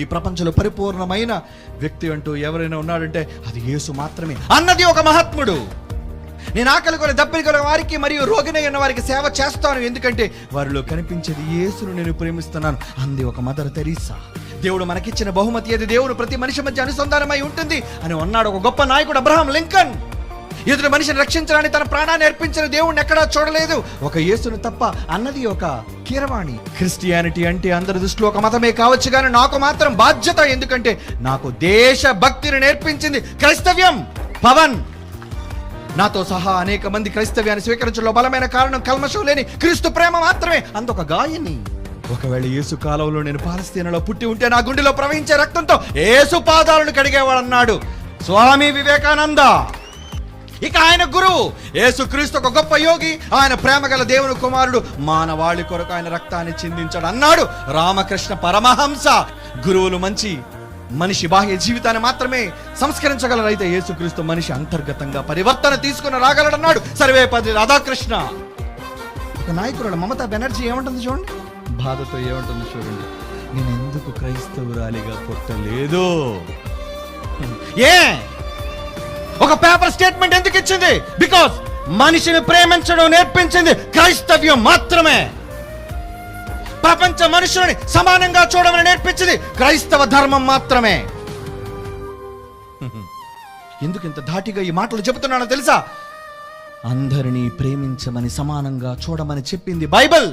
ఈ ప్రపంచంలో పరిపూర్ణమైన వ్యక్తి అంటూ ఎవరైనా ఉన్నాడంటే అది యేసు మాత్రమే అన్నది ఒక మహాత్ముడు. నేను ఆకలి కొని దప్పిక గల వారికి మరియు రోగినై ఉన్న వారికి సేవ చేస్తాను, ఎందుకంటే వారిలో కనిపించేది యేసును నేను ప్రేమిస్తున్నాను అంది ఒక మదర్ తెరీసా. దేవుడు మనకిచ్చిన బహుమతి ఏది? దేవుడు ప్రతి మనిషి మధ్య అనుసంధానమై ఉంటుంది అని అన్నాడు ఒక గొప్ప నాయకుడు అబ్రహాం లింకన్. ఎదుటి మనిషిని రక్షించడానికి తన ప్రాణాన్ని అర్పించిన దేవుడిని ఎక్కడా చూడలేదు, ఒక యేసును తప్ప అన్నది ఒక కీరవాణి. క్రిస్టియానిటీ అంటే అందరి దృష్టిలో ఒక మతమే కావచ్చు, కానీ నాకు మాత్రం బాధ్యత, ఎందుకంటే నాకు దేశ భక్తిని నేర్పించింది క్రైస్తవ్యం. పవన్ నాతో సహా అనేక మంది క్రైస్తవ్యాన్ని స్వీకరించడంలో బలమైన కారణం కల్మషం లేని క్రీస్తు ప్రేమ మాత్రమే. అందుక గాయని ఒకవేళ యేసు కాలంలో నేను పాలస్తీనాలో పుట్టి ఉంటే నా గుండెలో ప్రవహించే రక్తంతో యేసు పాదాలను కడిగేవాడు అన్నాడు స్వామి వివేకానంద. ఇక ఆయన గురువు యేసు క్రీస్తు ఒక గొప్ప యోగి, ఆయన ప్రేమ గల దేవుని కుమారుడు, మానవాళి కొరకు ఆయన రక్తాన్ని చిందించాడు అన్నాడు రామకృష్ణ పరమహంస. గురువులు మంచి మనిషి బాహ్య జీవితాన్ని మాత్రమే సంస్కరించగలరు, అయితే యేసుక్రీస్తు మనిషి అంతర్గతంగా పరివర్తన తీసుకుని రాగలడన్నాడు సర్వేపల్లి రాధాకృష్ణ. ఒక నాయకురాలు మమతా బెనర్జీ ఏమంటుంది చూడండి, బాధతో ఏమంటుంది చూడండి, నేను ఎందుకు క్రైస్తవురాలిగా పుట్టలేదు? ఒక పేపర్ స్టేట్మెంట్ ఎందుకు ఇచ్చింది? బికాస్ మనిషిని ప్రేమించడం నేర్పించింది క్రైస్తవ్యం మాత్రమే. ప్రపంచ మనుషులని సమానంగా చూడమని నేర్పించింది క్రైస్తవ ధర్మం మాత్రమే. ఎందుకు ఇంత ధాటిగా ఈ మాటలు చెబుతున్నానో తెలుసా? అందరినీ ప్రేమించమని, సమానంగా చూడమని చెప్పింది బైబిల్.